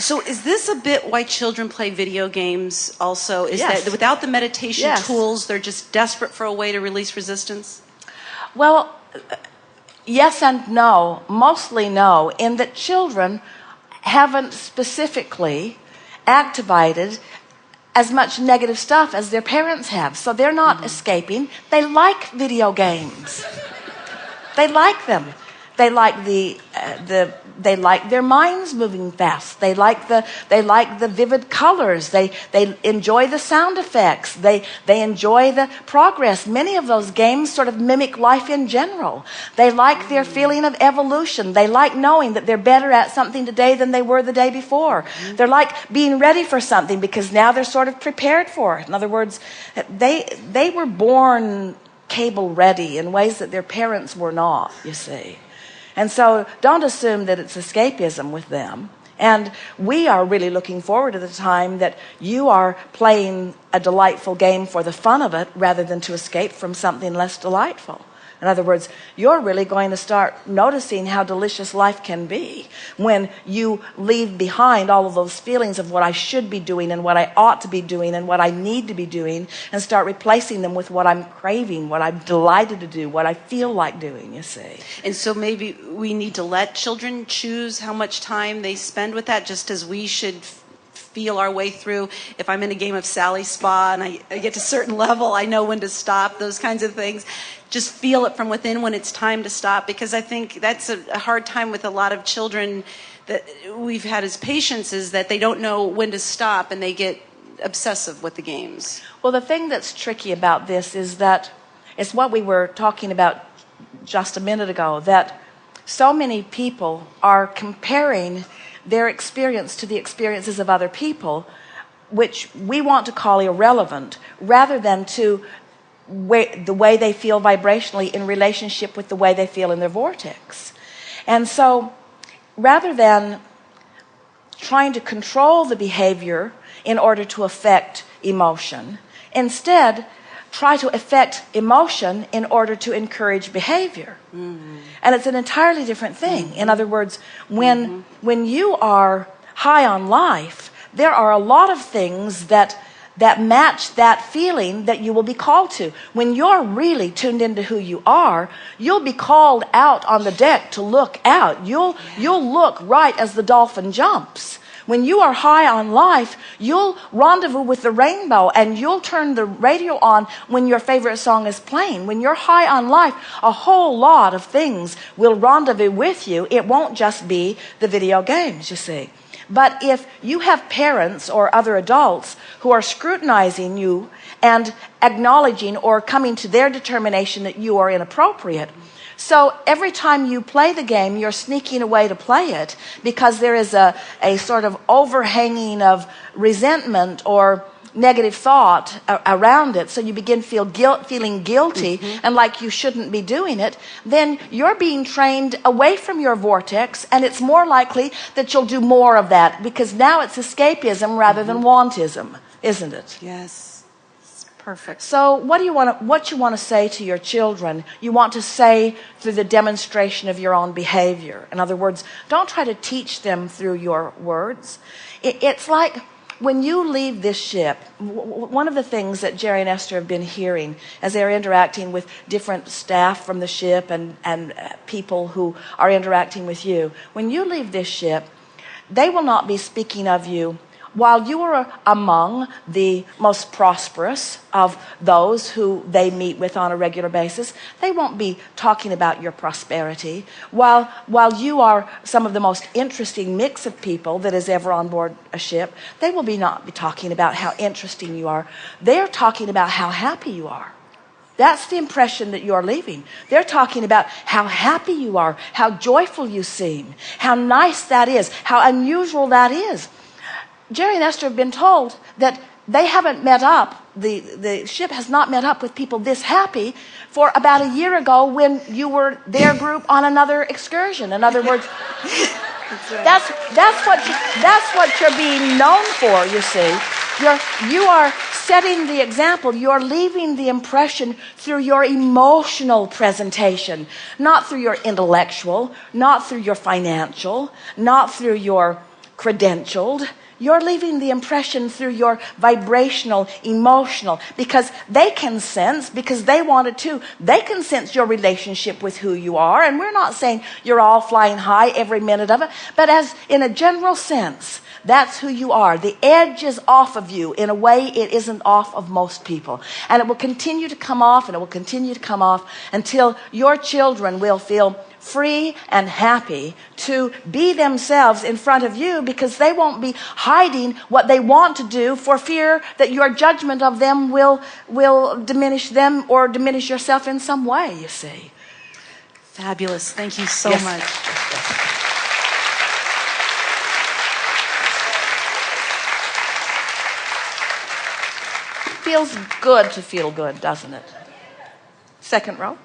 So is this a bit why children play video games also? Is Yes. that without the meditation Yes. tools, they're just desperate for a way to release resistance? Well, yes and no. Mostly no, in that children haven't specifically activated as much negative stuff as their parents have. So they're not escaping. They like video games. They like them. They like they like their minds moving fast. They like the vivid colors. They enjoy the sound effects. They enjoy the progress. Many of those games sort of mimic life in general. They like their feeling of evolution. They like knowing that they're better at something today than they were the day before. They're like being ready for something because now they're sort of prepared for it. In other words, they were born cable ready in ways that their parents were not, you see. And so don't assume that it's escapism with them. And we are really looking forward to the time that you are playing a delightful game for the fun of it rather than to escape from something less delightful. In other words, you're really going to start noticing how delicious life can be when you leave behind all of those feelings of what I should be doing and what I ought to be doing and what I need to be doing, and start replacing them with what I'm craving, what I'm delighted to do, what I feel like doing, you see. And so maybe we need to let children choose how much time they spend with that, just as we should feel our way through. If I'm in a game of Sally Spa and I get to a certain level, I know when to stop, those kinds of things. Just feel it from within when it's time to stop, because I think that's a hard time with a lot of children that we've had as patients, is that they don't know when to stop and they get obsessive with the games. Well, the thing that's tricky about this is that it's what we were talking about just a minute ago, that so many people are comparing their experience to the experiences of other people, which we want to call irrelevant, rather than to the way they feel vibrationally in relationship with the way they feel in their vortex. And so rather than trying to control the behavior in order to affect emotion, instead try to affect emotion in order to encourage behavior. And it's an entirely different thing. In other words, when you are high on life, there are a lot of things that match that feeling that you will be called to. When you're really tuned into who you are, you'll be called out on the deck to look out. You'll look right as the dolphin jumps. When you are high on life, you'll rendezvous with the rainbow, and you'll turn the radio on when your favorite song is playing. When you're high on life, a whole lot of things will rendezvous with you. It won't just be the video games, you see. But if you have parents or other adults who are scrutinizing you and acknowledging or coming to their determination that you are inappropriate, so every time you play the game, you're sneaking away to play it because there is a sort of overhanging of resentment or negative thought around it, so you begin feeling guilty and like you shouldn't be doing it, then you're being trained away from your vortex, and it's more likely that you'll do more of that, because now it's escapism rather than wantism, isn't it? Yes. Perfect. So what you want to say to your children, you want to say through the demonstration of your own behavior. In other words, don't try to teach them through your words. It's like when you leave this ship, one of the things that Jerry and Esther have been hearing as they're interacting with different staff from the ship and people who are interacting with you, when you leave this ship, they will not be speaking of you while you are among the most prosperous of those who they meet with on a regular basis. They won't be talking about your prosperity. While you are some of the most interesting mix of people that is ever on board a ship, they will not be talking about how interesting you are. They're talking about how happy you are. That's the impression that you're leaving. They're talking about how happy you are, how joyful you seem, how nice that is, how unusual that is. Jerry and Esther have been told that they haven't met up, the ship has not met up with people this happy for about a year ago when you were their group on another excursion. In other words, that's what you're being known for, you see. You are setting the example. You're leaving the impression through your emotional presentation, not through your intellectual, not through your financial, not through your credentialed. You're leaving the impression through your vibrational, emotional, because they can sense, because they want it too. They can sense your relationship with who you are. And we're not saying you're all flying high every minute of it, but as in a general sense, that's who you are. The edge is off of you in a way it isn't off of most people. And it will continue to come off, and it will continue to come off until your children will feel free and happy to be themselves in front of you, because they won't be hiding what they want to do for fear that your judgment of them will diminish them or diminish yourself in some way, you see. Fabulous. Thank you so Yes. much. Feels good to feel good, doesn't it? Second row.